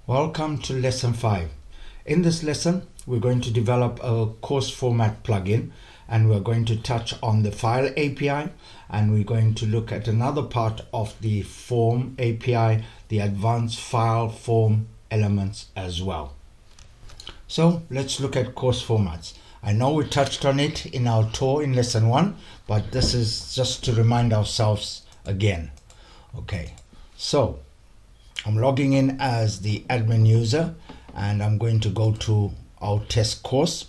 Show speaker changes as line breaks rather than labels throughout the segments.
Welcome to lesson 5. In this lesson, we're going to develop a course format plugin, and we're going to touch on the file API, and we're going to look at another part of the form API, the advanced file form elements as well. So let's look at course formats. I know we touched on it in our tour in lesson 1, but this is just to remind ourselves again. Okay, so I'm logging in as the admin user, and I'm going to go to our test course.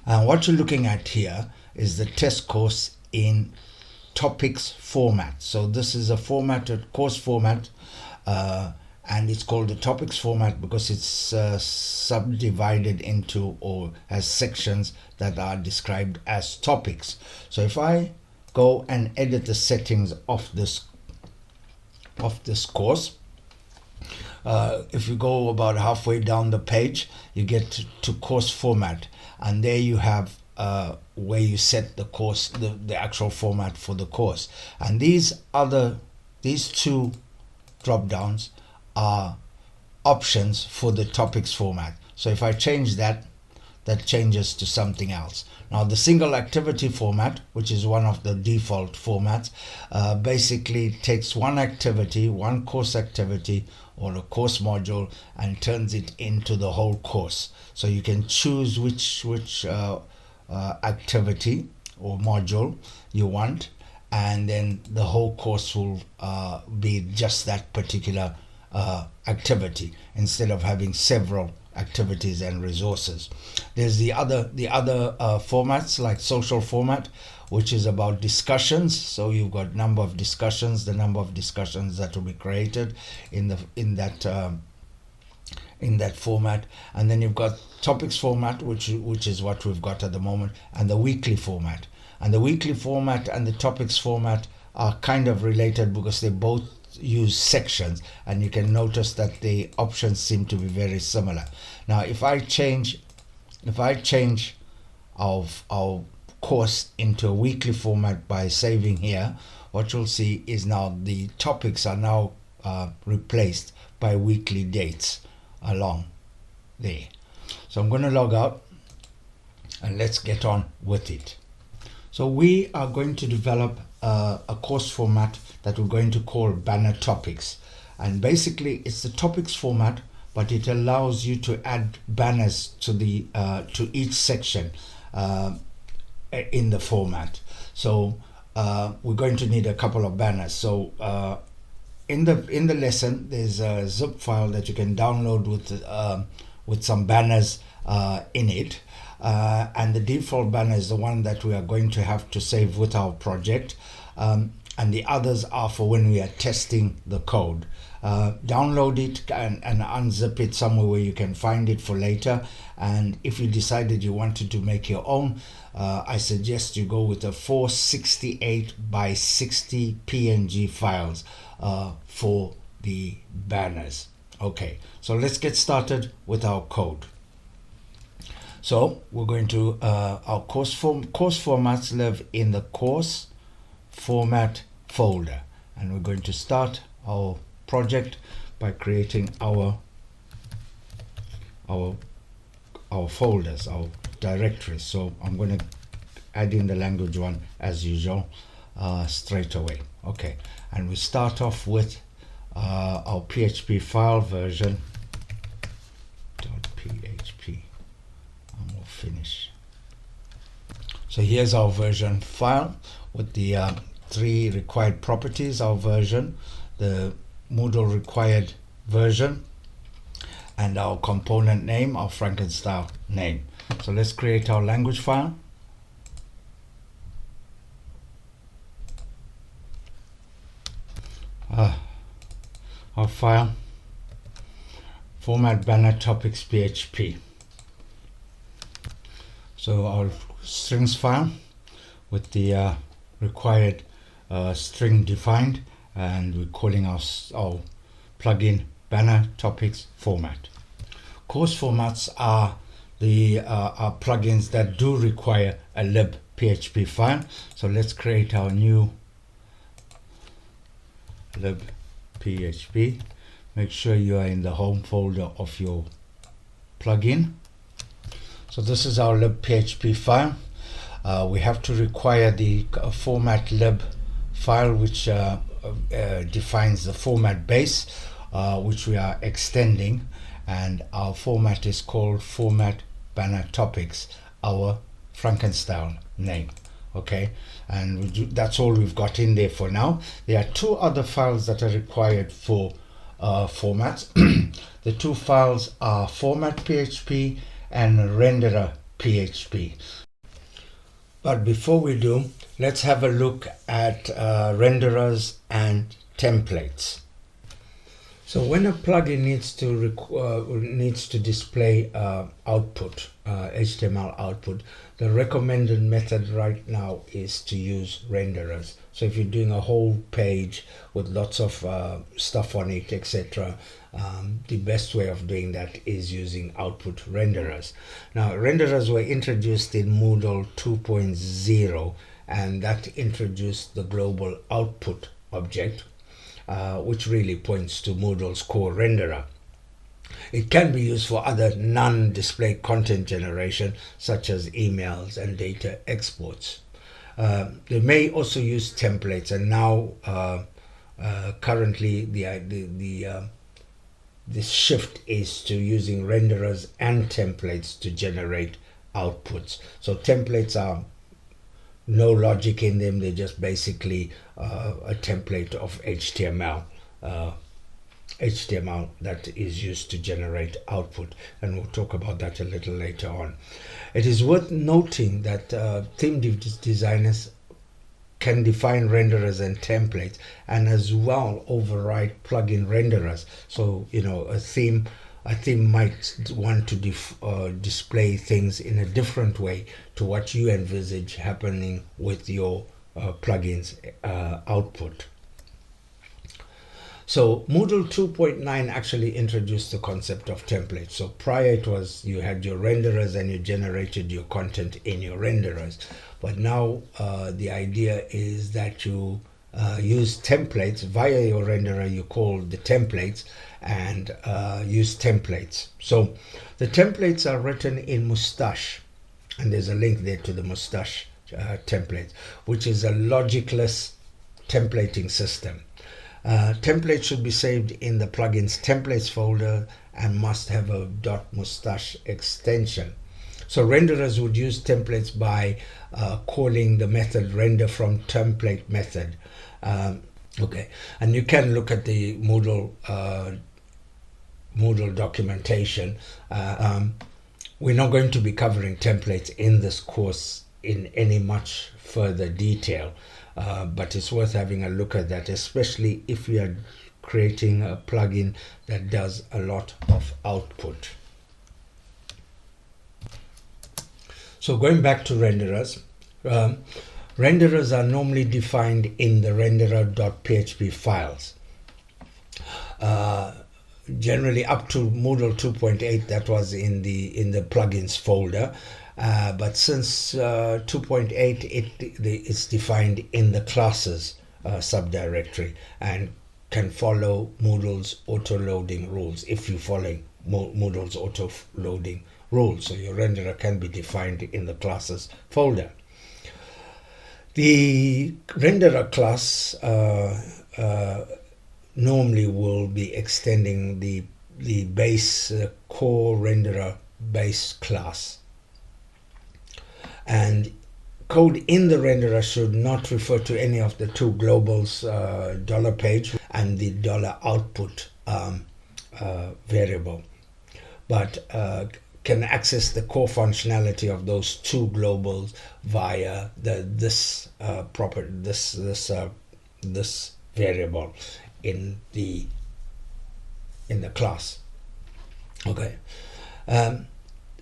And what you're looking at here is the test course in topics format. So this is a formatted course format, and it's called the topics format because it's subdivided into or has sections that are described as topics. So if I go and edit the settings of this course, if you go about halfway down the page, you get to course format, and there you have where you set the course, the actual format for the course. And these two drop downs are options for the topics format. So if I change that changes to something else. Now the single activity format, which is one of the default formats, basically takes one activity, one course activity or a course module, and turns it into the whole course. So you can choose which activity or module you want, and then the whole course will be just that particular activity instead of having several activities and resources. There's the other formats like social format, which is about discussions. So you've got number of discussions, the number of discussions that will be created in that format, and then you've got topics format, which is what we've got at the moment, and the weekly format. And the weekly format and the topics format are kind of related because they both use sections, and you can notice that the options seem to be very similar. Now if I change our course into a weekly format by saving here, what you'll see is now the topics are now replaced by weekly dates along there. So I'm going to log out and let's get on with it. So we are going to develop a course format that we're going to call banner topics, and basically it's the topics format, but it allows you to add banners to the to each section in the format. So we're going to need a couple of banners. So in the lesson there's a zip file that you can download with some banners in it. And the default banner is the one that we are going to have to save with our project, and the others are for when we are testing the code. Download it and unzip it somewhere where you can find it for later, and if you decided you wanted to make your own, I suggest you go with a 468 by 60 PNG files for the banners. Okay, so let's get started with our code. So we're going to our course formats live in the course format folder, and we're going to start our project by creating our folders, our directories. So I'm going to add in the language one as usual straight away. Okay, and we start off with our PHP file version .php. We'll finish. So here's our version file with the 3 required properties: our version, the Moodle required version, and our component name, our Frankenstein name. So let's create our language file. Our file format banner topics PHP. So our strings file with the required string defined, and we're calling our plugin banner topics format. Course formats are the are plugins that do require a lib PHP file. So let's create our new lib PHP. make sure you are in the home folder of your plugin. So this is our lib.php file. We have to require the format lib file, which defines the format base, which we are extending, and our format is called format banner topics, our Frankenstein name. Okay, and that's all we've got in there for now. There are two other files that are required for formats. The two files are format.php and renderer.php. But before we do, let's have a look at renderers and templates. So when a plugin needs to display output, HTML output, the recommended method right now is to use renderers. So if you're doing a whole page with lots of stuff on it, etc., the best way of doing that is using output renderers. Now, renderers were introduced in Moodle 2.0, and that introduced the global output object, which really points to Moodle's core renderer. It can be used for other non-display content generation, such as emails and data exports. They may also use templates, and now currently the shift is to using renderers and templates to generate outputs. So templates are no logic in them; they're just basically a template of HTML. HTML that is used to generate output, and we'll talk about that a little later on. It is worth noting that theme designers can define renderers and templates, and as well override plugin renderers. So a theme might want to display things in a different way to what you envisage happening with your plugin's output. So Moodle 2.9 actually introduced the concept of templates. So prior it was you had your renderers and you generated your content in your renderers. But now the idea is that you use templates via your renderer. You call the templates and use templates. So the templates are written in Mustache, and there's a link there to the Mustache template, which is a logicless templating system. Templates should be saved in the plugin's templates folder and must have a .mustache extension. So renderers would use templates by calling the method render from template method. Okay, and you can look at the Moodle documentation. We're not going to be covering templates in this course in any much further detail. But it's worth having a look at that, especially if you are creating a plugin that does a lot of output. So going back to renderers, renderers are normally defined in the renderer.php files. Generally up to Moodle 2.8, that was in the plugins folder. But since 2.8, it's defined in the classes subdirectory and can follow Moodle's auto-loading rules if you're following Moodle's auto-loading rules. So your renderer can be defined in the classes folder. The renderer class normally will be extending the base core renderer base class. And code in the renderer should not refer to any of the two globals, $page and the $output variable, but can access the core functionality of those two globals via this variable in the class. Okay.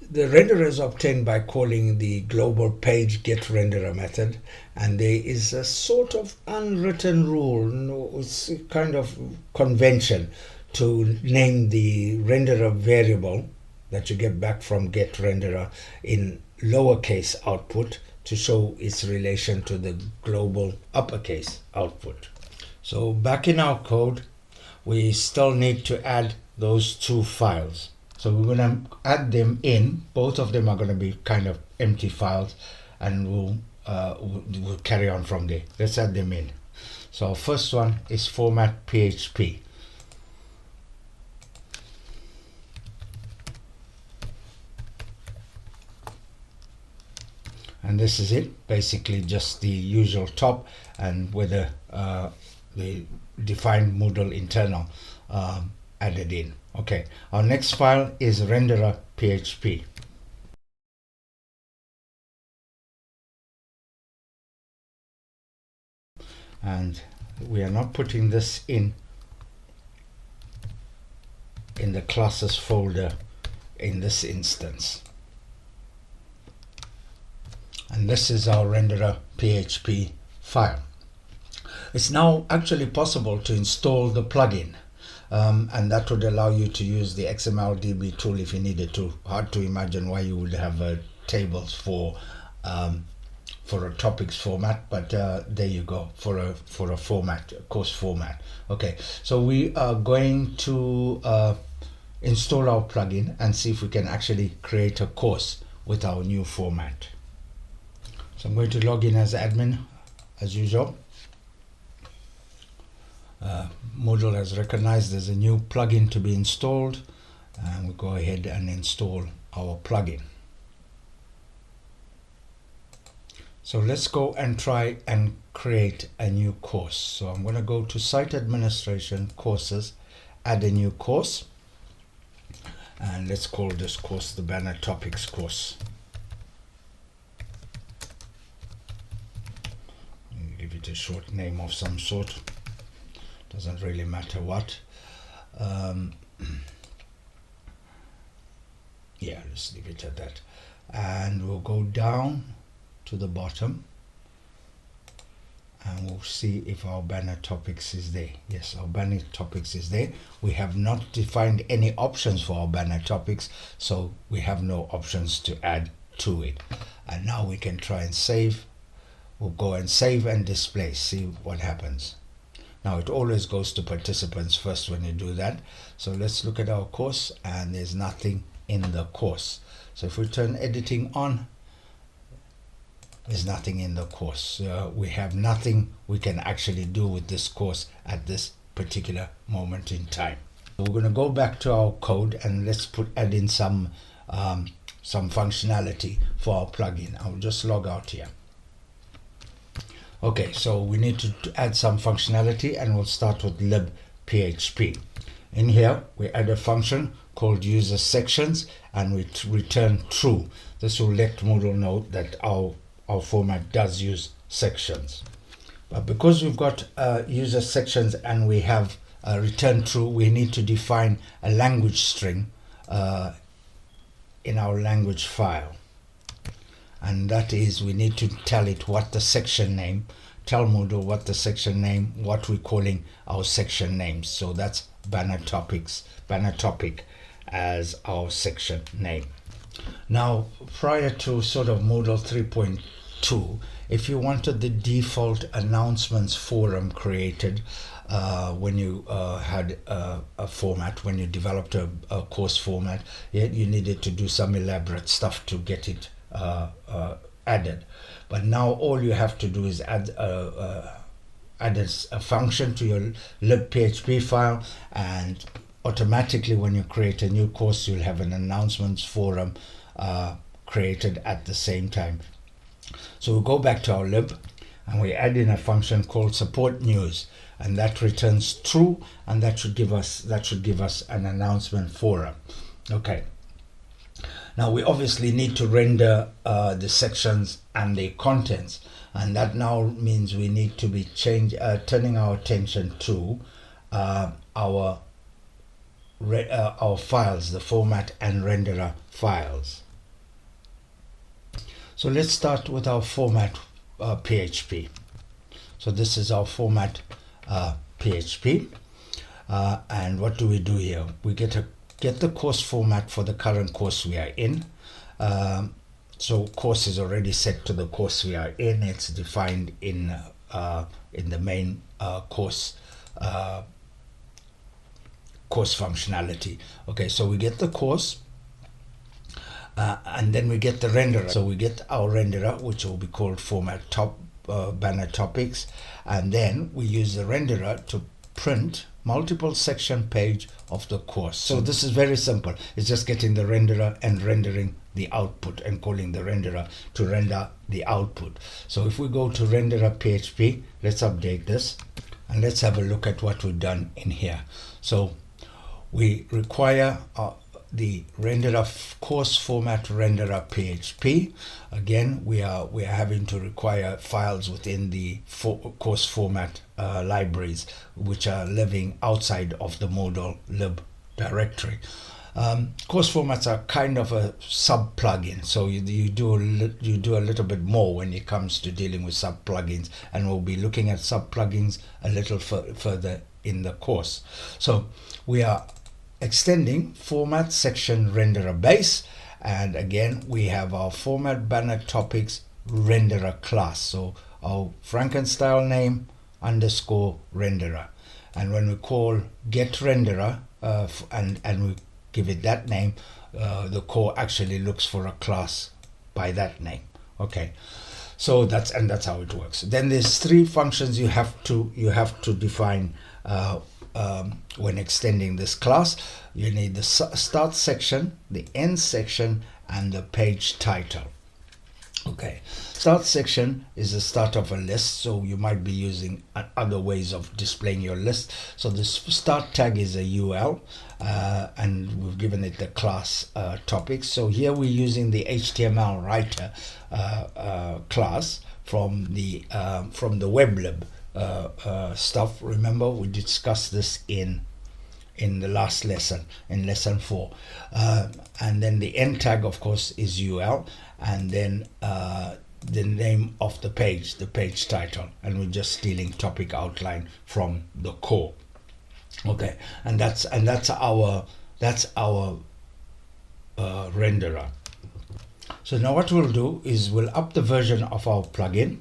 The renderer is obtained by calling the global page getRenderer method, and there is a sort of unwritten rule, it's a kind of convention to name the renderer variable that you get back from getRenderer in lowercase output to show its relation to the global uppercase output. So back in our code, we still need to add those two files. So we're going to add them in. Both of them are going to be kind of empty files, and we'll carry on from there. Let's add them in. So our first one is format PHP. And this is it, basically just the usual top and with the defined Moodle internal added in. Okay, our next file is renderer PHP. And we are not putting this in the classes folder in this instance. And this is our renderer PHP file. It's now actually possible to install the plugin, and that would allow you to use the XMLDB tool if you needed to. Hard to imagine why you would have tables for a topics format, but there you go, for a format, a course format. Okay, so we are going to install our plugin and see if we can actually create a course with our new format. So I'm going to log in as admin as usual. Moodle has recognized there's a new plugin to be installed, and we'll go ahead and install our plugin. So let's go and try and create a new course. So I'm going to go to Site Administration, Courses, add a new course, and let's call this course the Banner Topics course. Give it a short name of some sort. Doesn't really matter what. Yeah, let's leave it at that. And we'll go down to the bottom and we'll see if our banner topics is there. Yes, our banner topics is there. We have not defined any options for our banner topics, so we have no options to add to it. And now we can try and save. We'll go and save and display, see what happens. Now it always goes to participants first when you do that. So let's look at our course, and there's nothing in the course. So if we turn editing on, there's nothing in the course. We have nothing we can actually do with this course at this particular moment in time. So we're going to go back to our code and let's add in some functionality for our plugin. I'll just log out here. Okay, so we need to add some functionality, and we'll start with libphp. In here, we add a function called user sections, and we return true. This will let Moodle know that our format does use sections. But because we've got user sections and we have return true, we need to define a language string in our language file. And that is, we need to tell it what the section name, tell Moodle what the section name, what we're calling our section names. So that's banner topics, banner topic as our section name. Now, prior to sort of Moodle 3.2, if you wanted the default announcements forum created when you had a format, when you developed a course format, you needed to do some elaborate stuff to get it added. But now all you have to do is add a function to your libphp file, and automatically when you create a new course, you'll have an announcements forum created at the same time. So we'll go back to our lib and we add in a function called support news, and that returns true, and that should give us an announcement forum. Okay. Now we obviously need to render the sections and the contents, and that now means we need to be turning our attention to our files, the format and renderer files. So let's start with our format PHP. So this is our format PHP, and what do we do here? We get the course format for the current course we are in. So course is already set to the course we are in. It's defined in the main course course functionality. Okay, so we get the course, and then we get the renderer. So we get our renderer, which will be called format top banner topics, and then we use the renderer to print multiple section page of the course. So this is very simple. It's just getting the renderer and rendering the output and calling the renderer to render the output. So if we go to renderer PHP, let's update this and let's have a look at what we've done in here. So we require the renderer course format renderer PHP. Again, we are having to require files within the course format libraries, which are living outside of the Moodle lib directory. Course formats are kind of a sub plugin, so you do a little bit more when it comes to dealing with sub plugins, and we'll be looking at sub plugins a little further in the course. So we are extending format section renderer base, and again we have our format banner topics renderer class, so our Frankenstyle name underscore renderer, and when we call get renderer and we give it that name, the core actually looks for a class by that name. Okay, so that's how it works. Then there's three functions you have to define when extending this class. You need the start section, the end section, and the page title. Okay, start section is the start of a list, so you might be using other ways of displaying your list. So the start tag is a UL, and we've given it the class topics. So here we're using the HTML writer class from the WebLib stuff. Remember, we discussed this in the last lesson, in lesson 4. And then the end tag, of course, is UL, and then the name of the page title, and we're just stealing topic outline from the core. Okay, and that's our renderer. So now what we'll do is we'll up the version of our plugin,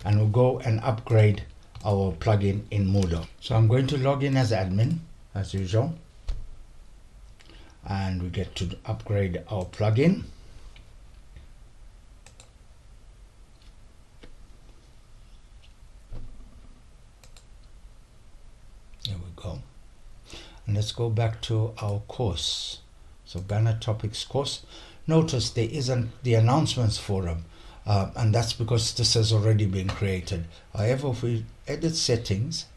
and we'll go and upgrade our plugin in Moodle. So I'm going to log in as admin as usual, and we get to upgrade our plugin. There we go. And let's go back to our course. So banner topics course. Notice there isn't the announcements forum, and that's because this has already been created. However, if we edit settings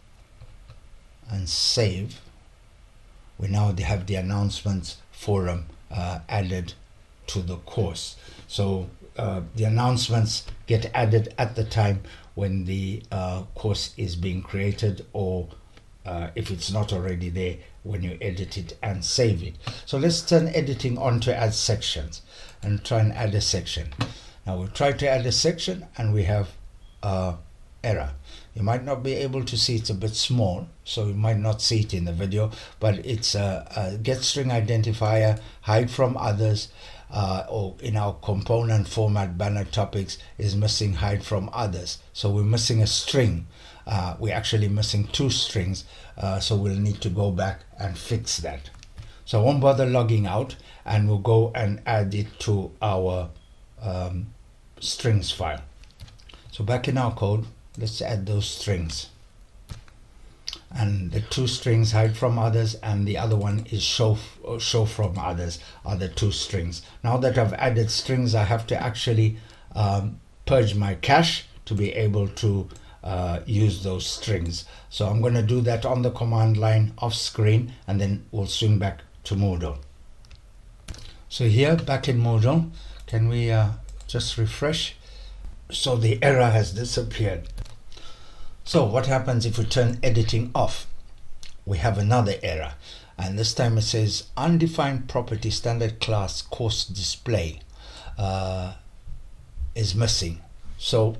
and save, we now have the announcements forum added to the course. So the announcements get added at the time when the course is being created, or if it's not already there, when you edit it and save it. So let's turn editing on to add sections and try and add a section. Now we'll try to add a section, and we have error. You might not be able to see, it's a bit small, so you might not see it in the video, but it's a get string identifier, hide from others, or in our component format banner topics is missing hide from others. So we're missing a string. We're actually missing 2 strings, so we'll need to go back and fix that. So I won't bother logging out, and we'll go and add it to our strings file. So back in our code, let's add those strings, and the 2 strings hide from others, and the other one is show from others are the 2 strings. Now that I've added strings, I have to actually purge my cache to be able to use those strings. So I'm going to do that on the command line off screen, and then we'll swing back to Moodle. So here back in Moodle, can we just refresh? So the error has disappeared. So what happens if we turn editing off? We have another error, and this time it says undefined property standard class course display is missing. So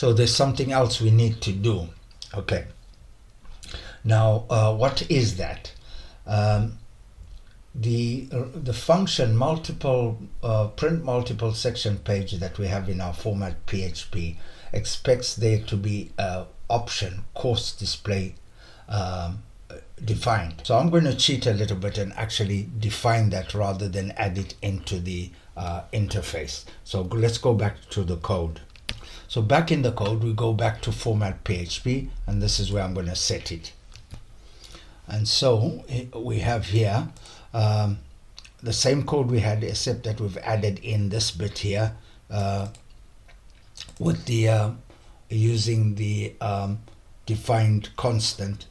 there's something else we need to do. Okay, now what is that? The function print multiple section page that we have in our format PHP expects there to be an option course display defined. So I'm going to cheat a little bit and actually define that rather than add it into the interface. So let's go back to the code. So back in the code, we go back to format PHP, and this is where I'm going to set it. And so we have here the same code we had, except that we've added in this bit here with the using the defined constant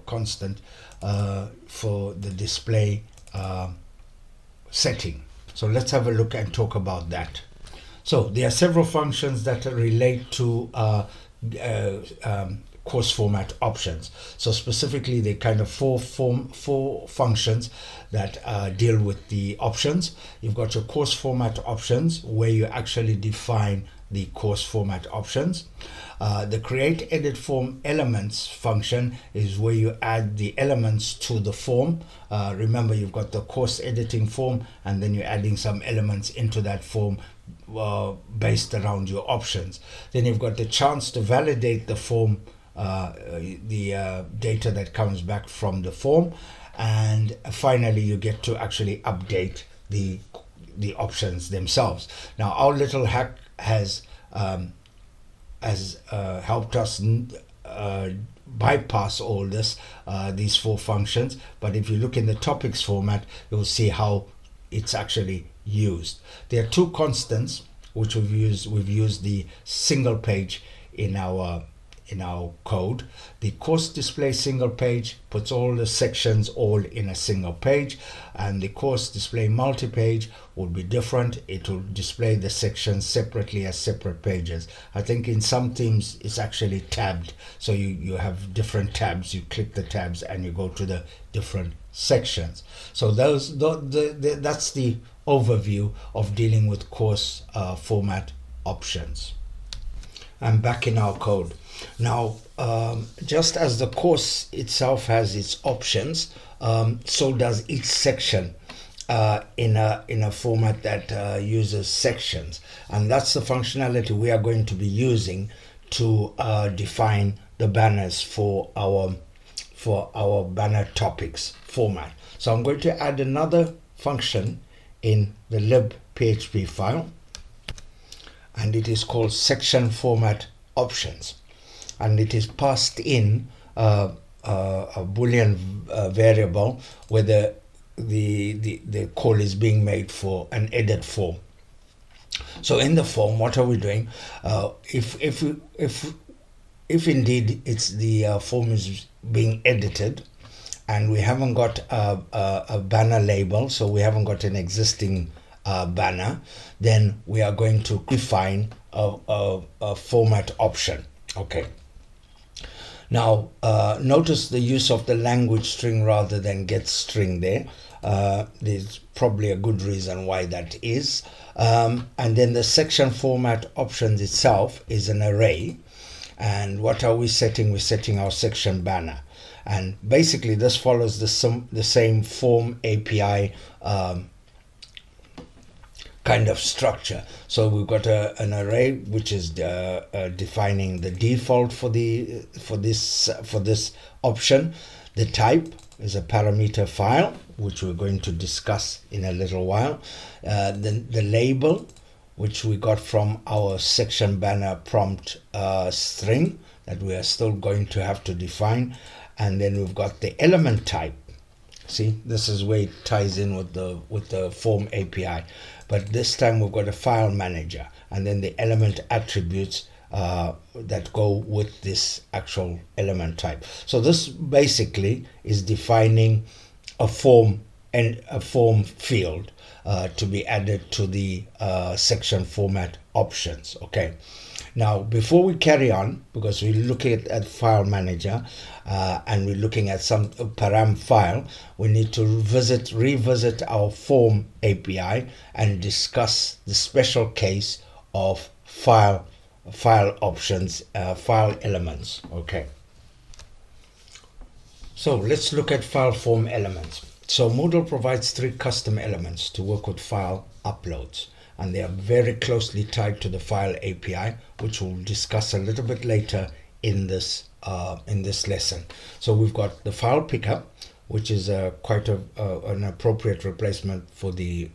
constant for the display setting. So let's have a look and talk about that. So there are several functions that relate to course format options. So specifically, they kind of four functions that deal with the options. You've got your course format options, where you actually define the course format options. The create edit form elements function is where you add the elements to the form. Remember, you've got the course editing form, and then you're adding some elements into that form based around your options. Then you've got the chance to validate the form, the data that comes back from the form, and finally you get to actually update the options themselves. Now our little hack has helped us bypass all this, these four functions. But if you look in the topics format, you'll see how it's actually used. There are two constants which we've used. We've used the single page in our code. The course display single page puts all the sections all in a single page, and the course display multi-page will be different. It will display the sections separately as separate pages. I think in some themes it's actually tabbed, so you have different tabs. You click the tabs and you go to the different sections. So that's the overview of dealing with course format options. I'm back in our code. Now, just as the course itself has its options, so does each section in a format that uses sections, and that's the functionality we are going to be using to define the banners for our banner topics format. So I'm going to add another function in the lib.php file, and it is called section format options, and it is passed in a boolean variable where the call is being made for an edit form. So in the form, what are we doing? If indeed it's the form is being edited and we haven't got a banner label, so we haven't got an existing banner, then we are going to define a format option. Okay. Now, notice the use of the language string rather than get string there. There's probably a good reason why that is. And then the section format options itself is an array. And what are we setting? We're setting our section banner. And basically this follows the same form API kind of structure. So we've got an array which is defining the default for this option. The type is a parameter file, which we're going to discuss in a little while. The label, which we got from our section banner prompt string, that we are still going to have to define. And then we've got the element type. See, this is where it ties in with the form API. But this time we've got a file manager, and then the element attributes that go with this actual element type. So this basically is defining a form and a form field to be added to the section format options. Okay. Now, before we carry on, because we're looking at file manager and we're looking at some param file, we need to revisit our form API and discuss the special case of file options, file elements. Okay. So let's look at file form elements. So Moodle provides 3 custom elements to work with file uploads, and they are very closely tied to the file API, which we'll discuss a little bit later in this lesson. So we've got the file picker, which is quite an appropriate replacement for the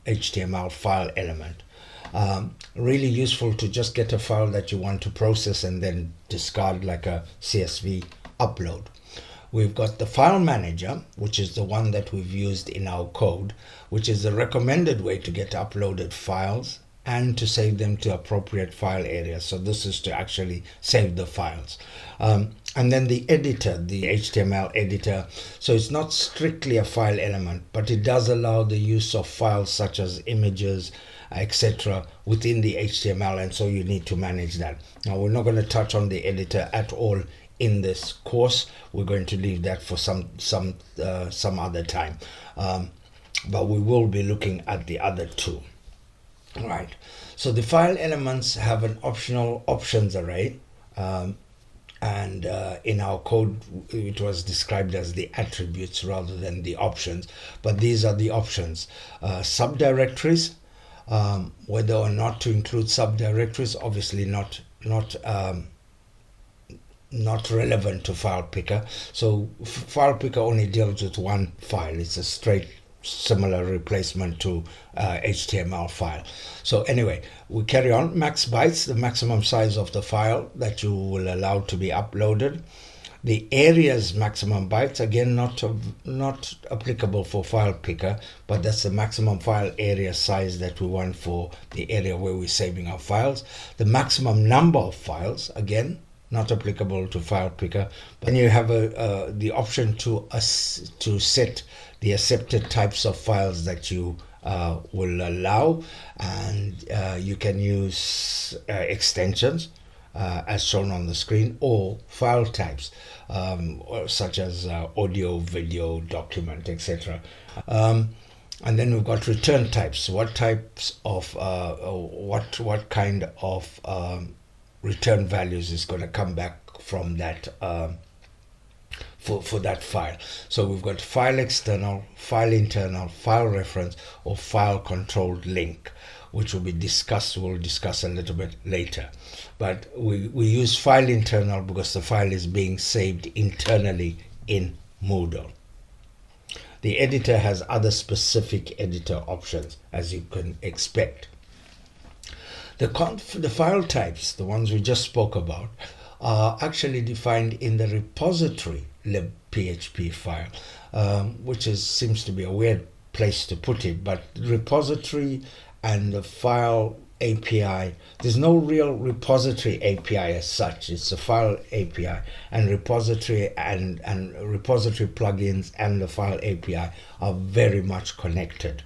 HTML file element. Really useful to just get a file that you want to process and then discard like a CSV upload. We've got the file manager, which is the one that we've used in our code, which is the recommended way to get uploaded files and to save them to appropriate file areas. So this is to actually save the files. And then the editor, the HTML editor. So it's not strictly a file element, but it does allow the use of files such as images, etc. within the HTML, and so you need to manage that. Now we're not going to touch on the editor at all in this course. We're going to leave that for some other time. But we will be looking at the other two. Right. So the file elements have an optional options array, and in our code it was described as the attributes rather than the options. But these are the options. Subdirectories, whether or not to include subdirectories, obviously not relevant to file picker. So file picker only deals with one file. It's a straight similar replacement to HTML file. So anyway, we carry on. Max bytes, the maximum size of the file that you will allow to be uploaded. The area's maximum bytes, again, not applicable for file picker, but that's the maximum file area size that we want for the area where we're saving our files. The maximum number of files, again, not applicable to file picker. But then you have the option to set the accepted types of files that you will allow, and you can use extensions as shown on the screen, or file types such as audio, video, document, etc. And then we've got return types. What types of what kind of return values is going to come back from that for that file. So we've got file external, file internal, file reference, or file controlled link, which will be discussed. We'll discuss a little bit later. But we use file internal because the file is being saved internally in Moodle. The editor has other specific editor options, as you can expect. The file types, the ones we just spoke about, are actually defined in the repository libphp file, which seems to be a weird place to put it, but repository and the file API, there's no real repository API as such. It's a file API, and repository and repository plugins and the file API are very much connected.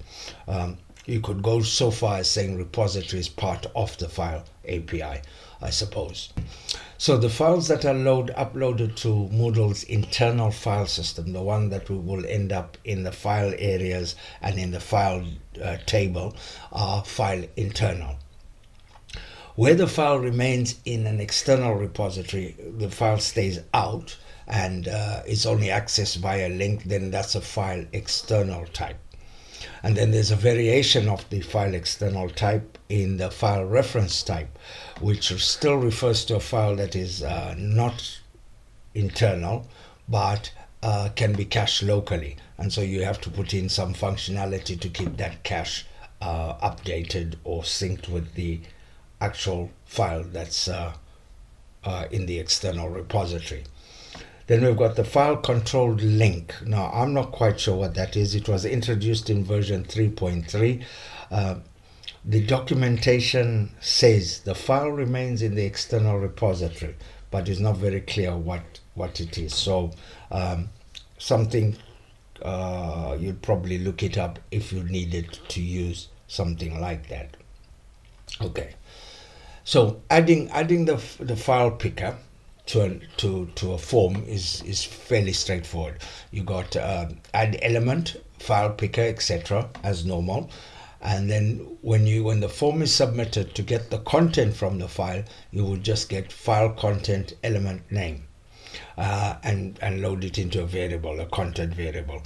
You could go so far as saying repository is part of the file API, I suppose. So the files that are uploaded to Moodle's internal file system, the one that will end up in the file areas and in the file table, are file internal. Where the file remains in an external repository, the file stays out and is only accessed via link, then that's a file external type. And then there's a variation of the file external type in the file reference type, which still refers to a file that is not internal, but can be cached locally. And so you have to put in some functionality to keep that cache updated or synced with the actual file that's in the external repository. Then we've got the file controlled link. Now, I'm not quite sure what that is. It was introduced in version 3.3. The documentation says the file remains in the external repository, but it's not very clear what it is. So something you'd probably look it up if you needed to use something like that. Okay. So adding the file picker to a form is fairly straightforward. You got add element, file picker, etc. as normal, and then when the form is submitted, to get the content from the file, you will just get file content element name and load it into a variable, a content variable.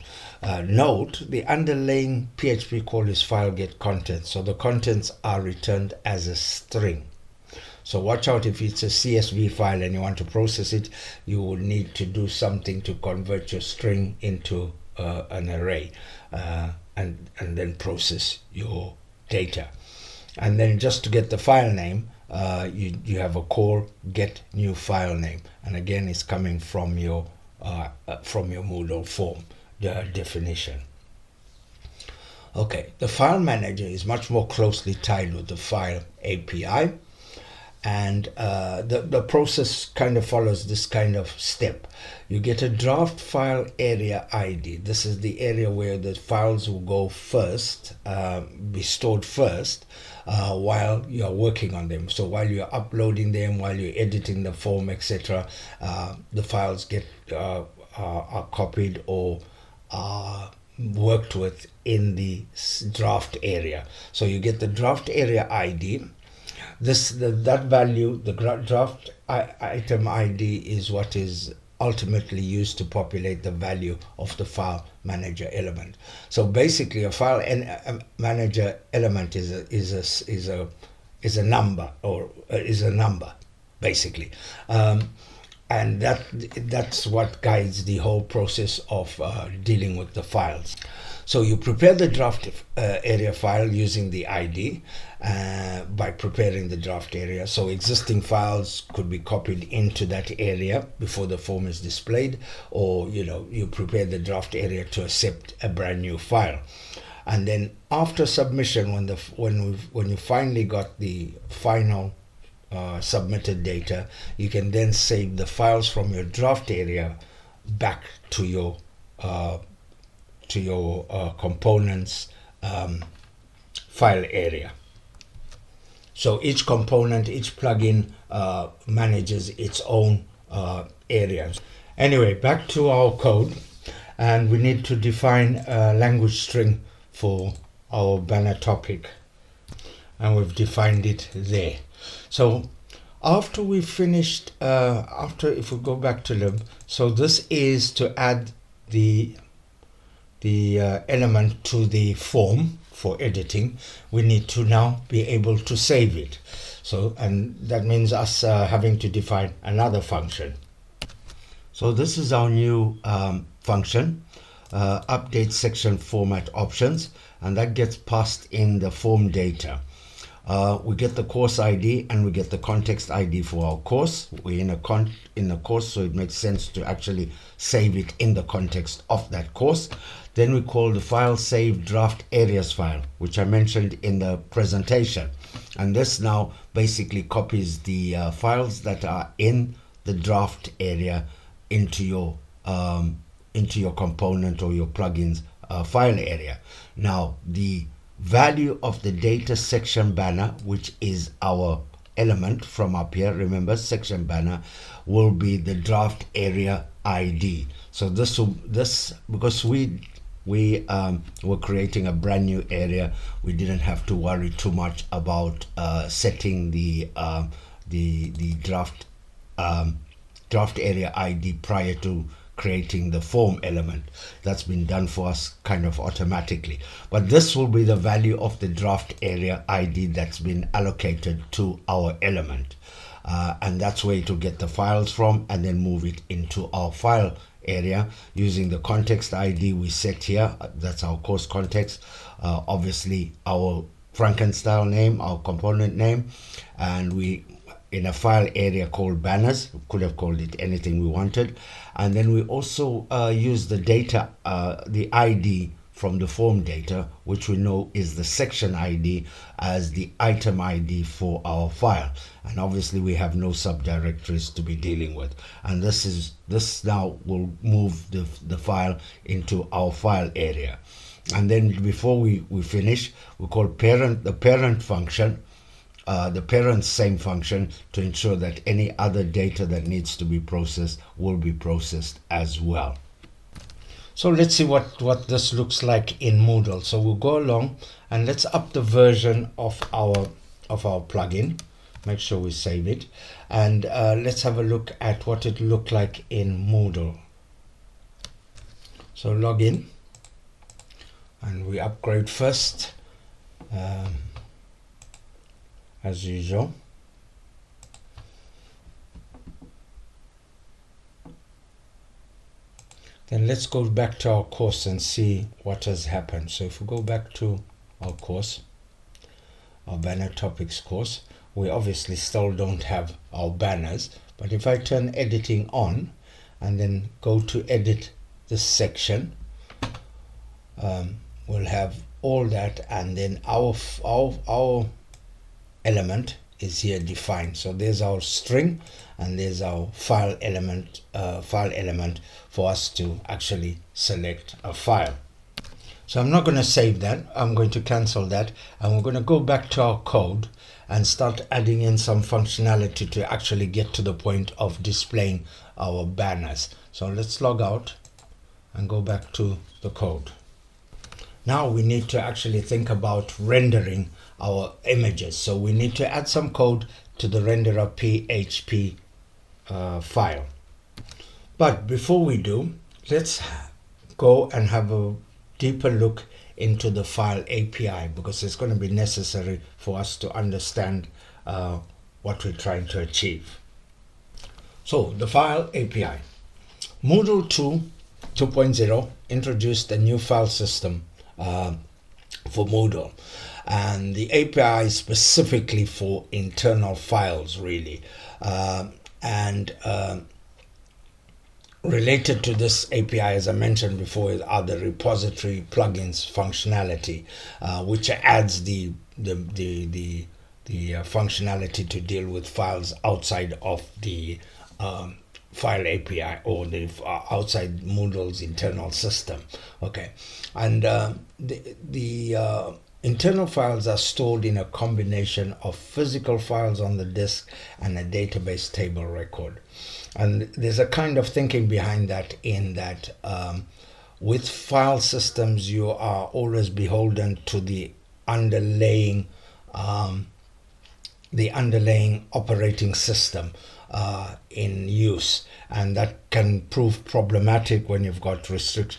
Note the underlying PHP call is file get content, so the contents are returned as a string. So watch out if it's a CSV file and you want to process it, you will need to do something to convert your string into an array and then process your data. And then just to get the file name, you have a call get new file name, and again it's coming from your Moodle form definition. Okay, the file manager is much more closely tied with the file API, and the process kind of follows this kind of step. You get a draft file area ID. This is the area where the files will go first, be stored first, while you're working on them. So while you're uploading them, while you're editing the form, etc., the files get are copied or worked with in the draft area. So you get the draft area ID. That value, the draft item ID, is what is ultimately used to populate the value of the file manager element. So basically, a file manager element is a number, or is a number, basically. And that's what guides the whole process of dealing with the files. So you prepare the draft area file using the ID by preparing the draft area. So existing files could be copied into that area before the form is displayed, or you prepare the draft area to accept a brand new file. And then after submission, when you finally got the final submitted data, you can then save the files from your draft area back to your components file area. So each component, each plugin manages its own areas. Anyway, back to our code, and we need to define a language string for our banner topic, and we've defined it there. So after we finished, if we go back to lib, so this is to add the element to the form for editing. We need to now be able to save it. So, and that means us having to define another function. So this is our new function, update section format options, and that gets passed in the form data. We get the course ID and we get the context ID for our course. We're in a course, so it makes sense to actually save it in the context of that course. Then we call the file save draft areas file, which I mentioned in the presentation. And this now basically copies the files that are in the draft area into your component or your plugins file area. Now the value of the data section banner, which is our element from up here, remember section banner, will be the draft area ID. So this because we were creating a brand new area, we didn't have to worry too much about setting the draft area ID prior to creating the form element. That's been done for us kind of automatically. But this will be the value of the draft area ID that's been allocated to our element. And that's where to get the files from and then move it into our file area using the context ID we set here. That's our course context. Obviously our Frankenstein name, our component name, and we in a file area called banners. We could have called it anything we wanted. And then we also use the data, the ID from the form data, which we know is the section ID, as the item ID for our file. And obviously we have no subdirectories to be dealing with. And this now will move the file into our file area. And then before we finish, we call the parent function, the parent same function, to ensure that any other data that needs to be processed will be processed as well. So let's see what this looks like in Moodle. So we'll go along and let's up the version of our plugin. Make sure we save it, and let's have a look at what it looked like in Moodle. So log in and we upgrade first, as usual. Then let's go back to our course and see what has happened. So if we go back to our course, our banner topics course, we obviously still don't have our banners, but if I turn editing on and then go to edit this section, we'll have all that, and then our element is here defined. So there's our string and there's our file element for us to actually select a file. So I'm not going to save that. I'm going to cancel that, and we're going to go back to our code and start adding in some functionality to actually get to the point of displaying our banners. So let's log out and go back to the code. Now we need to actually think about rendering our images. So we need to add some code to the renderer PHP file. But before we do, let's go and have a deeper look into the file API, because it's going to be necessary for us to understand what we're trying to achieve. So the file API. Moodle 2.0 introduced a new file system for Moodle, and the API is specifically for internal files, really, related to this API, as I mentioned before, are the repository plugins functionality, which adds the functionality to deal with files outside of the file API, or the outside Moodle's internal system. Okay, and the internal files are stored in a combination of physical files on the disk and a database table record. And there's a kind of thinking behind that, in that with file systems, you are always beholden to the underlying operating system in use, and that can prove problematic when you've got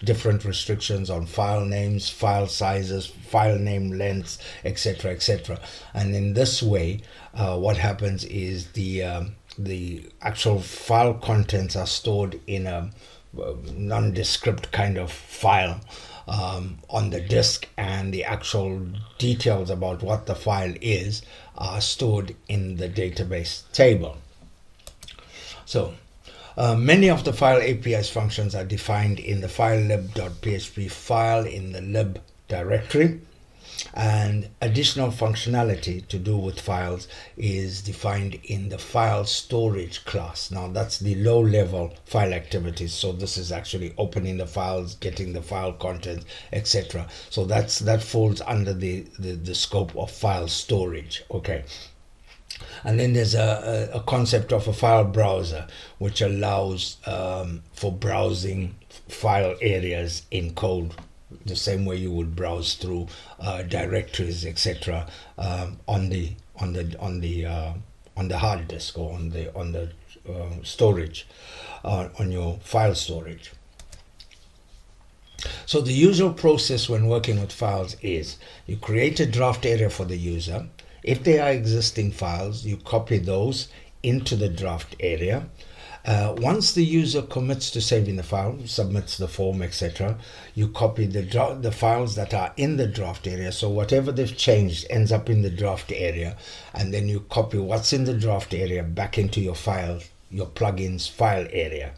different restrictions on file names, file sizes, file name lengths, etc., etc. And in this way, what happens is the actual file contents are stored in a nondescript kind of file on the disk, and the actual details about what the file is are stored in the database table. So many of the file API's functions are defined in the filelib.php file in the lib directory, and additional functionality to do with files is defined in the file storage class. Now that's the low level file activities, so this is actually opening the files, getting the file content, etc. So that falls under the scope of file storage. Okay. And then there's a concept of a file browser, which allows for browsing file areas in code, the same way you would browse through directories, etc., on the hard disk, or on the storage, on your file storage. So the usual process when working with files is you create a draft area for the user. If there are existing files, you copy those into the draft area. Once the user commits to saving the file, submits the form, etc., you copy the files that are in the draft area. So whatever they've changed ends up in the draft area, and then you copy what's in the draft area back into your file, your plugins file area.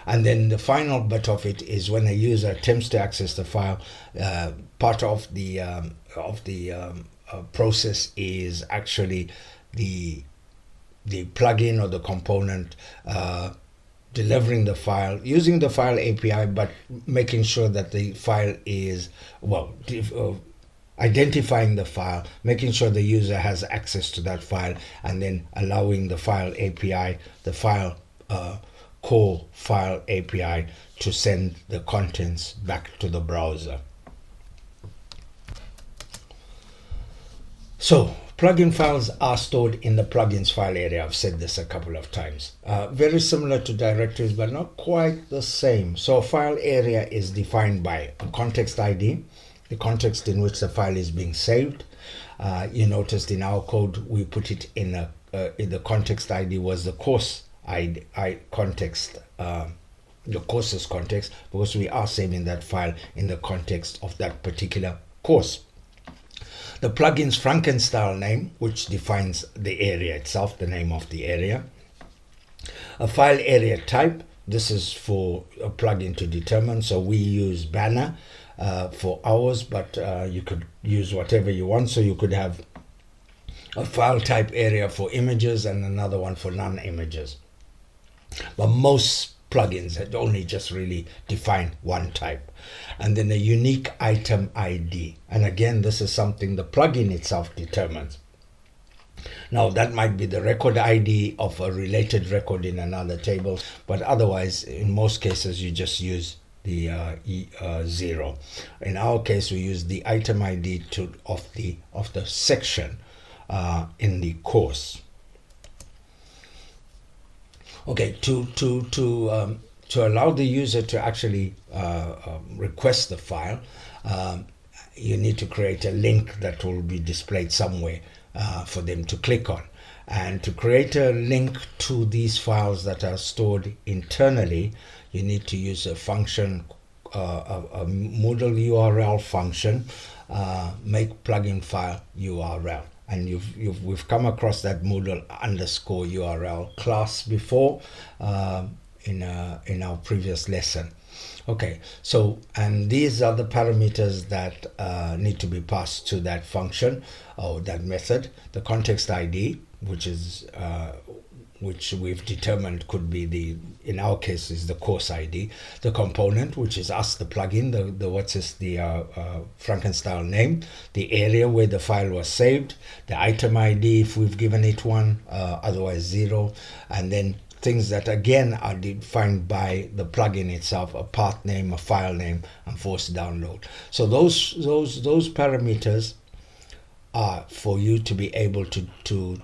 And then the final bit of it is when a user attempts to access the file, part of the process is actually the plugin or the component delivering the file using the file API, but making sure that the file is, identifying the file, making sure the user has access to that file, and then allowing the file API, the file core file API, to send the contents back to the browser. So plugin files are stored in the plugins file area. I've said this a couple of times. Very similar to directories, but not quite the same. So a file area is defined by a context ID, the context in which the file is being saved. You noticed in our code we put it in the context ID was the course ID context the course's context, because we are saving that file in the context of that particular course. The plugin's Frankenstyle name, which defines the area itself, the name of the area. A file area type, this is for a plugin to determine, so we use banner for ours, but you could use whatever you want. So you could have a file type area for images and another one for non-images. But most plugins had only just really define one type. And then a unique item ID. And again, this is something the plugin itself determines. Now, that might be the record ID of a related record in another table, but otherwise, in most cases, you just use the 0. In our case, we use the item ID of the section in the course. Okay, to allow the user to actually request the file, you need to create a link that will be displayed somewhere for them to click on. And to create a link to these files that are stored internally, you need to use a function, a Moodle URL function, make plugin file URL. And we've come across that Moodle _URL class before in our previous lesson. Okay, so, and these are the parameters that need to be passed to that function or that method. The context ID, which is which we've determined could be in our case is the course ID. The component, which is us, the plugin, the Frankenstyle name, the area where the file was saved, the item ID if we've given it one, otherwise 0, and then things that again are defined by the plugin itself, a path name, a file name, and forced download. So those parameters are for you to be able to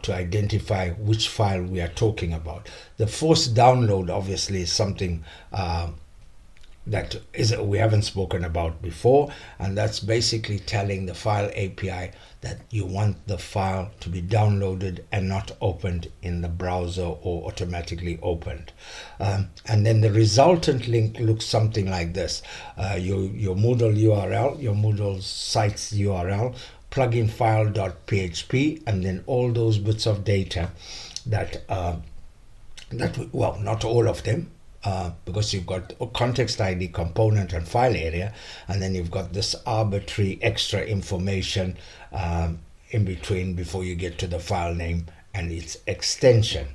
identify which file we are talking about. The forced download obviously is something that we haven't spoken about before, and that's basically telling the file API that you want the file to be downloaded and not opened in the browser or automatically opened. And then the resultant link looks something like this. Your Moodle URL, your Moodle site's URL, plugin file.php, and then all those bits of data that well, not all of them, because you've got a context ID, component, and file area, and then you've got this arbitrary extra information in between before you get to the file name and its extension.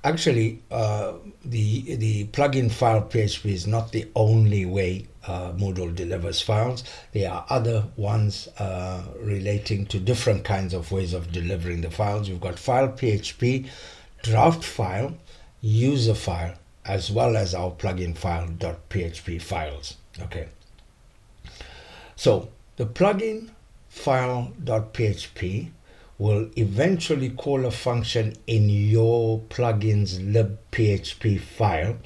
Actually, the plugin file PHP is not the only way Moodle delivers files. There are other ones relating to different kinds of ways of delivering the files. You've got file PHP, draft file, user file, as well as our plugin file.php files. Okay. So the plugin file.php will eventually call a function in your plugin's libphp file,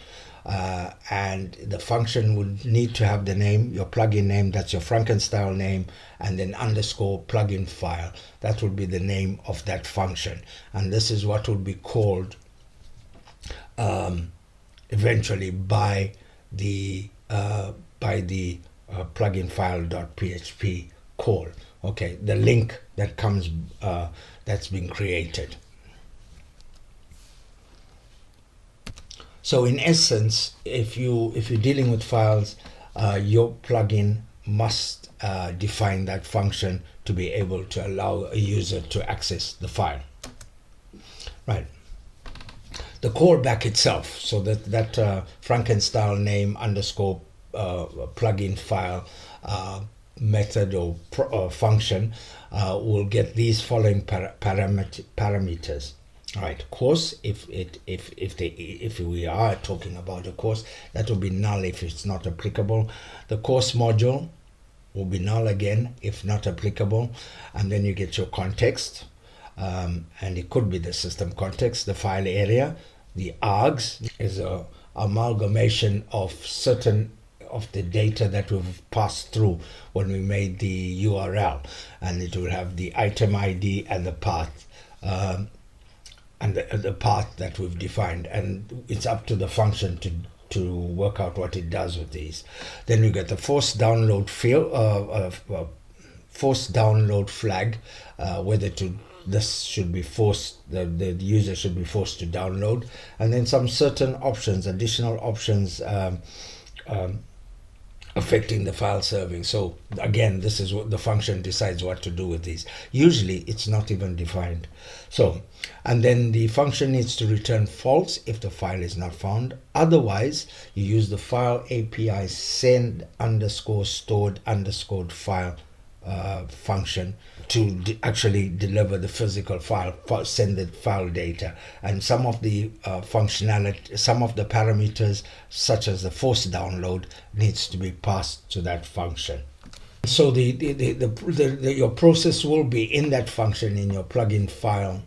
and the function would need to have the name, your plugin name, that's your Frankenstyle name, and then underscore plugin file. That will be the name of that function, and this is what will be called eventually by the plugin file.php call. Okay, the link that comes that's been created. So in essence, if you're dealing with files, your plugin must define that function to be able to allow a user to access the file. Right. The callback itself, so that Frankenstyle name underscore plugin file method or function will get these following parameters. All right, course, if we are talking about a course, that will be null if it's not applicable. The course module will be null again if not applicable, and then you get your context, and it could be the system context. The file area, the args is a amalgamation of certain of the data that we've passed through when we made the URL, and it will have the item ID and the path. and the path that we've defined, and it's up to the function to work out what it does with these. Then you get the force download field, force download flag, whether to this should be forced, the user should be forced to download, and then some certain options, additional options affecting the file serving. So again, this is what the function decides what to do with these. Usually it's not even defined. So, and then the function needs to return false if the file is not found. Otherwise, you use the file API send underscore stored underscore file function to actually deliver the physical file, send the file data. And some of the functionality, some of the parameters, such as the force download, needs to be passed to that function. So your process will be in that function, in your plugin file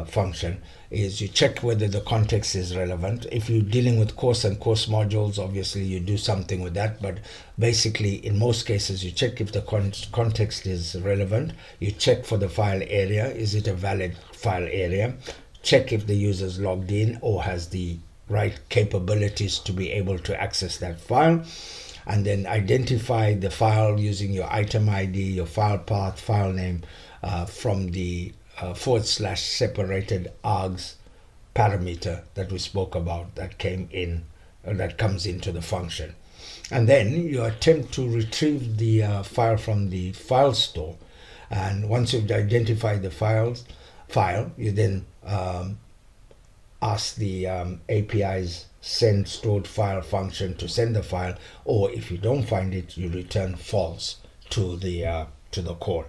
function, is you check whether the context is relevant. If you're dealing with course and course modules, obviously you do something with that, but basically in most cases you check if the context is relevant. You check for the file area, is it a valid file area? Check if the user's logged in or has the right capabilities to be able to access that file, and then identify the file using your item ID, your file path, file name from the / separated args parameter that we spoke about that came in, that comes into the function. And then you attempt to retrieve the file from the file store. And once you've identified the file, you then ask the API's send stored file function to send the file, or if you don't find it, you return false to the core.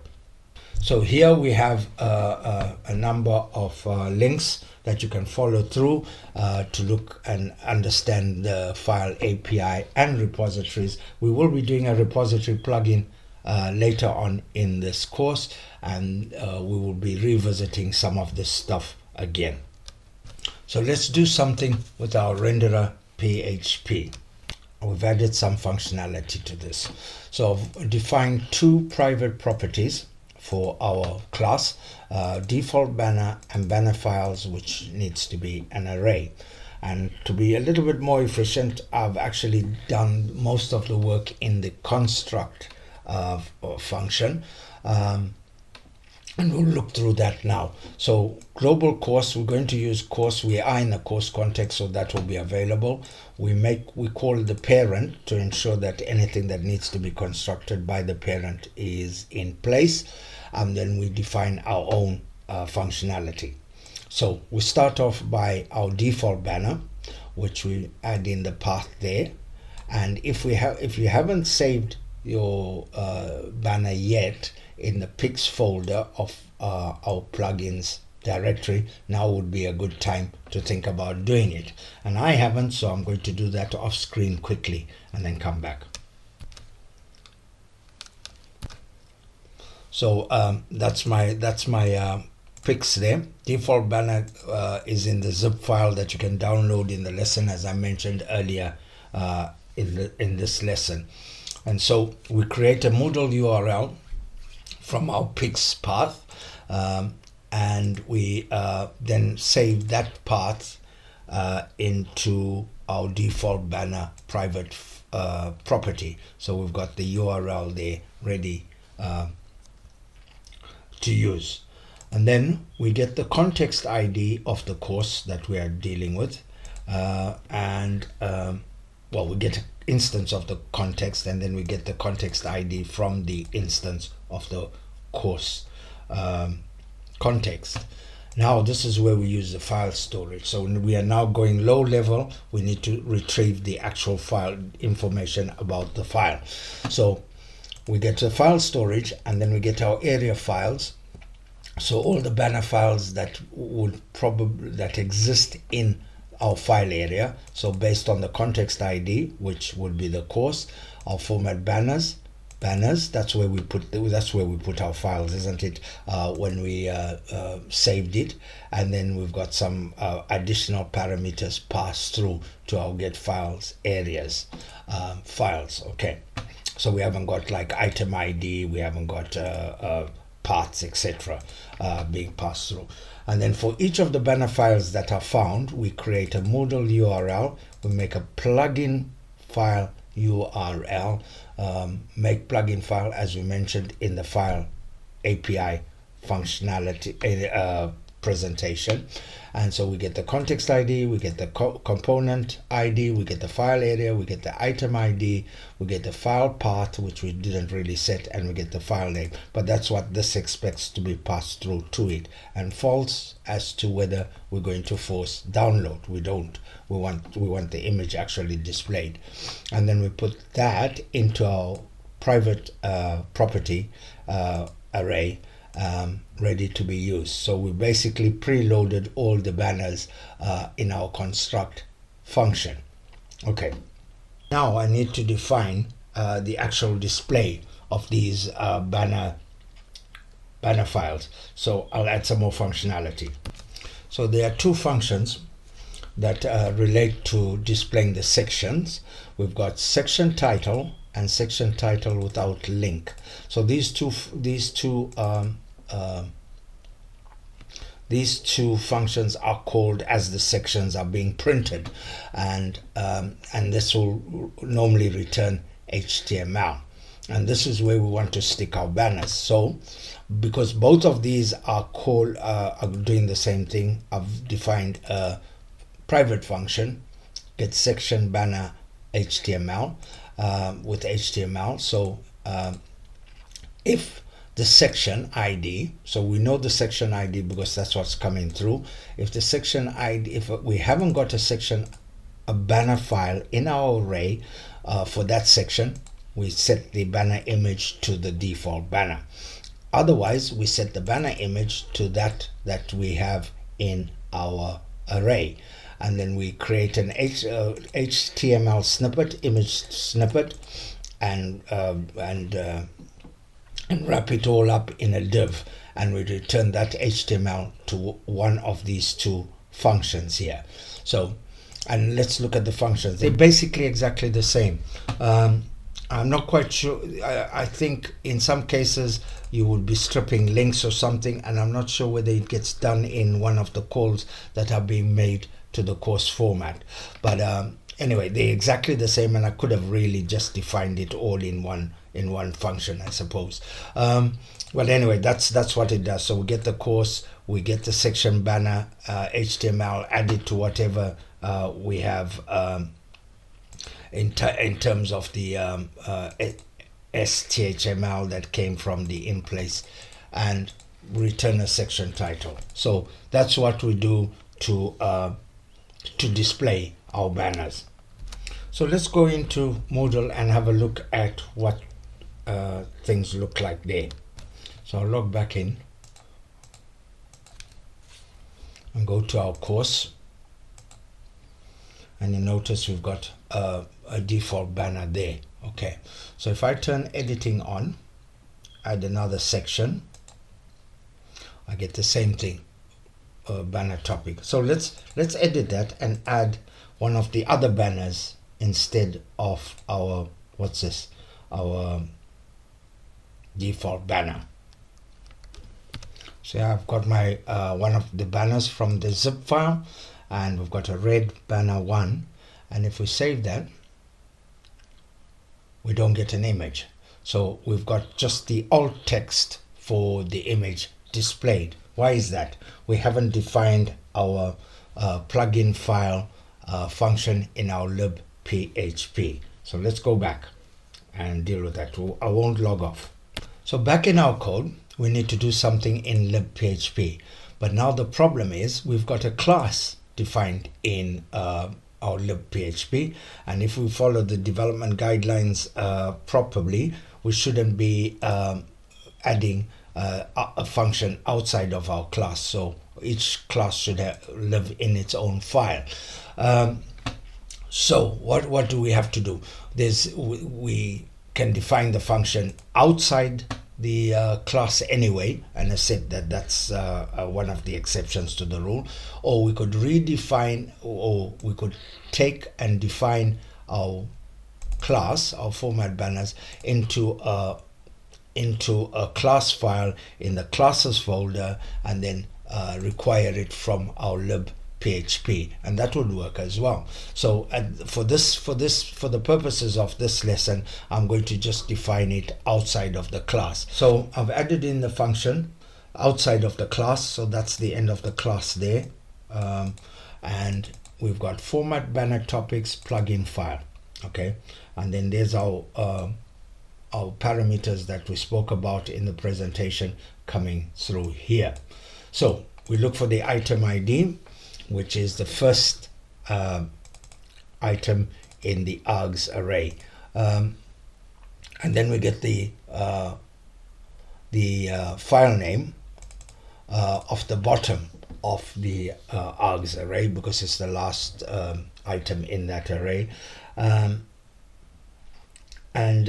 So here we have a number of links that you can follow through to look and understand the file API and repositories. We will be doing a repository plugin later on in this course, and we will be revisiting some of this stuff again. So let's do something with our renderer PHP. We've added some functionality to this. So I've defined two private properties for our class, default banner and banner files, which needs to be an array. And to be a little bit more efficient, I've actually done most of the work in the construct function. And we'll look through that now. So global course, we're going to use course. We are in a course context, so that will be available. We call the parent to ensure that anything that needs to be constructed by the parent is in place. And then we define our own functionality. So we start off by our default banner, which we add in the path there. And if you haven't saved your banner yet in the pics folder of our plugins directory, now would be a good time to think about doing it. And I haven't, so I'm going to do that off screen quickly and then come back. So that's my pics there. Default banner is in the zip file that you can download in the lesson, as I mentioned earlier in this lesson. And so we create a Moodle URL from our pics path, and we then save that path into our default banner private property. So we've got the URL there ready to use. And then we get the context ID of the course that we are dealing with, we get an instance of the context, and then we get the context ID from the instance of the course context. Now this is where we use the file storage. So when we are now going low level, we need to retrieve the actual file information about the file. So we get the file storage, and then we get our area files. So all the banner files that exist in our file area. So based on the context ID, which would be the course, our format banners. That's where we put our files, isn't it? When we saved it, and then we've got some additional parameters passed through to our get files areas files. Okay, so we haven't got like item ID, we haven't got paths, etc., being passed through. And then for each of the banner files that are found, we create a Moodle URL. We make a plugin file URL, make plugin file, as we mentioned in the file API functionality presentation. And so we get the context ID, we get the component ID, we get the file area, we get the item ID, we get the file path, which we didn't really set, and we get the file name. But that's what this expects to be passed through to it. And false as to whether we're going to force download. We don't. We want the image actually displayed. And then we put that into our private property array, ready to be used. So we basically preloaded all the banners in our construct function. Okay, now I need to define the actual display of these banner files. So I'll add some more functionality. So there are two functions that relate to displaying the sections. We've got section title and section title without link. So these two functions are called as the sections are being printed, and this will normally return HTML. And this is where we want to stick our banners. So because both of these are doing the same thing, I've defined a private function, get section banner HTML with HTML. So if the section ID, so we know the section ID because that's what's coming through. If the section ID, if we haven't got a banner file in our array for that section, we set the banner image to the default banner. Otherwise, we set the banner image to that we have in our array. And then we create an HTML snippet, image snippet, and wrap it all up in a div, and we return that HTML to one of these two functions here. So, and let's look at the functions. They're basically exactly the same. I'm not quite sure. I think in some cases you would be stripping links or something, and I'm not sure whether it gets done in one of the calls that are being made to the course format. But anyway, they're exactly the same, and I could have really just defined it all in one function, I suppose. But anyway, that's what it does. So we get the course, we get the section banner HTML added to whatever we have in terms of the STHML that came from the in place, and return a section title. So that's what we do to display our banners. So let's go into Moodle and have a look at what things look like there. So I'll log back in and go to our course, and you notice we've got a default banner there. Okay, so if I turn editing on, add another section, I get the same thing, banner topic. So let's edit that and add one of the other banners instead of our, what's this, our default banner. So I've got my one of the banners from the zip file, and we've got a red banner 1, and if we save that, we don't get an image. So we've got just the alt text for the image displayed. Why is that? We haven't defined our plugin file function in our libphp. So let's go back and deal with that. I won't log off. So back in our code, we need to do something in libphp. But now the problem is we've got a class defined in our libphp, and if we follow the development guidelines properly, we shouldn't be adding a function outside of our class. So each class should live in its own file. So what do we have to do? We can define the function outside the class anyway, and I said that's one of the exceptions to the rule. Or we could redefine, or we could take and define our class, our format banners, into into a class file in the classes folder, and then require it from our lib PHP, and that would work as well. So for the purposes of this lesson, I'm going to just define it outside of the class. So I've added in the function outside of the class, so that's the end of the class there. And we've got format banner topics plugin file, okay, and then there's our parameters that we spoke about in the presentation coming through here. So we look for the item ID, which is the first item in the args array, and then we get the file name of the bottom of the args array, because it's the last item in that array, and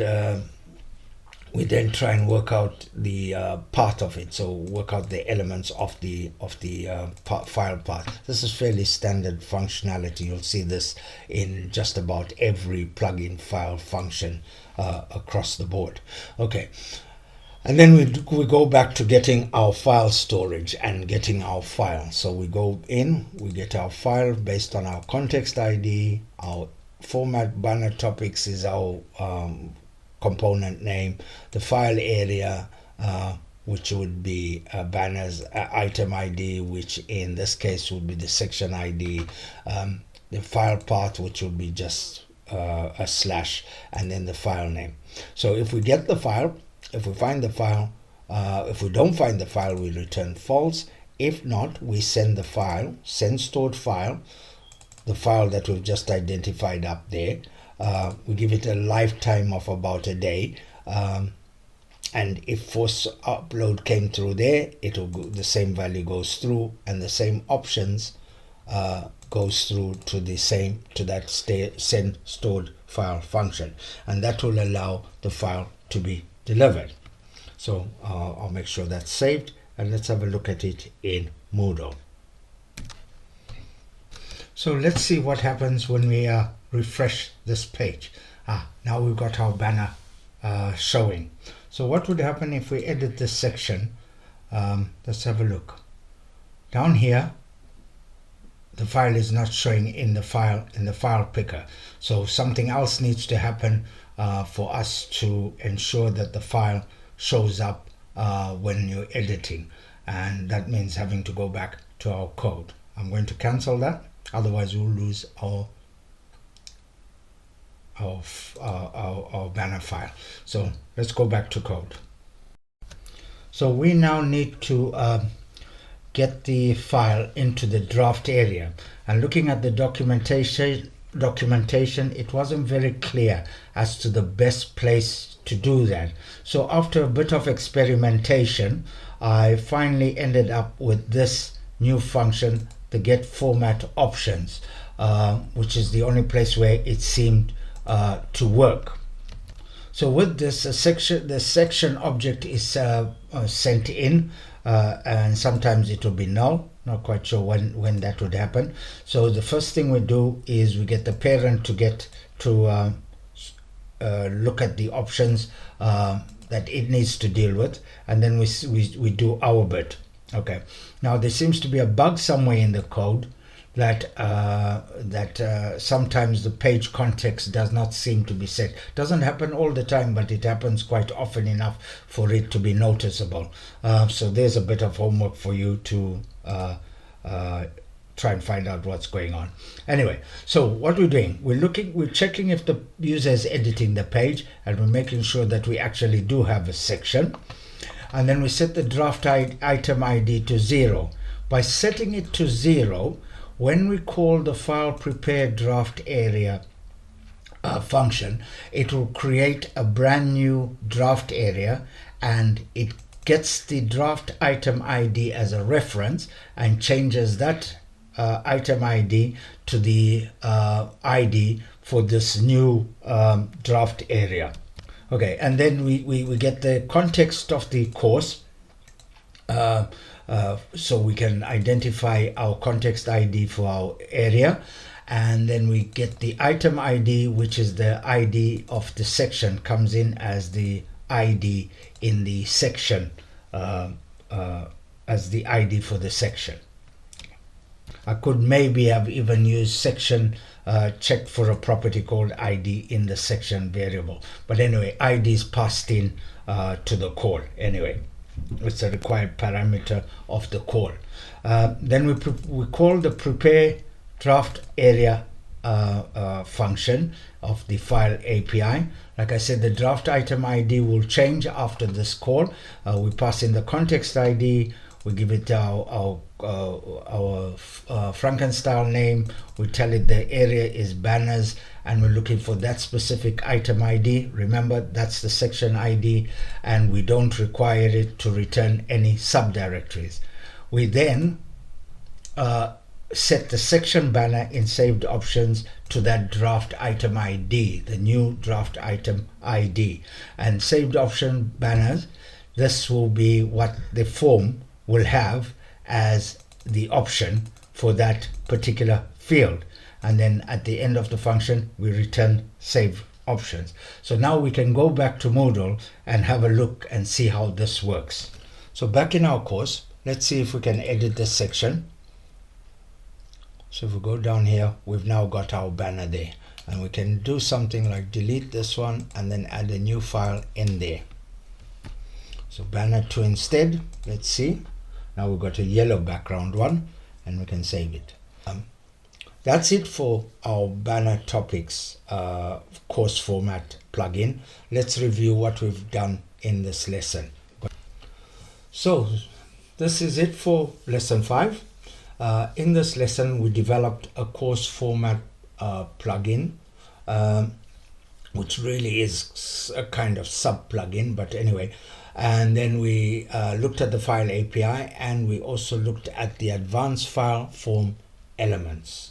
we then try and work out the part of it, so work out the elements of the file path. This is fairly standard functionality. You'll see this in just about every plugin file function across the board. Okay, and then we go back to getting our file storage and getting our file. So we go in, we get our file based on our context ID. Our format banner topics is our component name, the file area, which would be banners item ID, which in this case would be the section ID, the file path, which would be just a slash, and then the file name. So if we get the file, if we find the file, if we don't find the file, we return false. If not, we send the file, send stored file, the file that we've just identified up there. We give it a lifetime of about a day, and if force upload came through there, it will go, the same value goes through, and the same options goes through to that send stored file function, and that will allow the file to be delivered. So I'll make sure that's saved, and let's have a look at it in Moodle. So let's see what happens when we refresh this page. Now we've got our banner showing. So what would happen if we edit this section? Let's have a look. Down here, the file is not showing in the file picker. So something else needs to happen for us to ensure that the file shows up when you're editing, and that means having to go back to our code. I'm going to cancel that, otherwise we'll lose our banner file. So let's go back to code. So we now need to get the file into the draft area, and looking at the documentation, it wasn't very clear as to the best place to do that. So after a bit of experimentation, I finally ended up with this new function, the get format options, which is the only place where it seemed to work. So with this, the section object is sent in, and sometimes it will be null. Not quite sure when that would happen. So the first thing we do is we get the parent to get to look at the options that it needs to deal with, and then we do our bit. Okay. Now there seems to be a bug somewhere in the code that sometimes the page context does not seem to be set. Doesn't happen all the time, but it happens quite often enough for it to be noticeable. So there's a bit of homework for you to try and find out what's going on. Anyway, so what we're doing, we're checking if the user is editing the page, and we're making sure that we actually do have a section. And then we set the draft item ID to 0. By setting it to 0, when we call the file prepare draft area function, it will create a brand new draft area, and it gets the draft item ID as a reference and changes that item ID to the ID for this new draft area. Okay, and then we get the context of the course, so we can identify our context ID for our area, and then we get the item ID, which is the ID of the section, comes in as the ID in the section as the ID for the section. I could maybe have even used section checked for a property called ID in the section variable. But anyway, ID is passed in to the call. Anyway, it's a required parameter of the call. Then we call the prepare draft area function of the file API. Like I said, the draft item ID will change after this call. We pass in the context ID. We give it our Frankenstein name. We tell it the area is banners, and we're looking for that specific item ID. Remember, that's the section ID, and we don't require it to return any subdirectories. We then set the section banner in saved options to that draft item ID, the new draft item ID. And saved option banners, this will be what the form will have as the option for that particular field. And then at the end of the function, we return save options. So now we can go back to Moodle and have a look and see how this works. So back in our course, let's see if we can edit this section. So if we go down here, we've now got our banner there, and we can do something like delete this one and then add a new file in there. So banner 2 instead. Let's see. Now we've got a yellow background one, and we can save it. That's it for our banner topics course format plugin. Let's review what we've done in this lesson. So this is it for lesson 5. In this lesson, we developed a course format plugin, which really is a kind of sub plugin, but anyway. And then we looked at the file API, and we also looked at the advanced file form elements.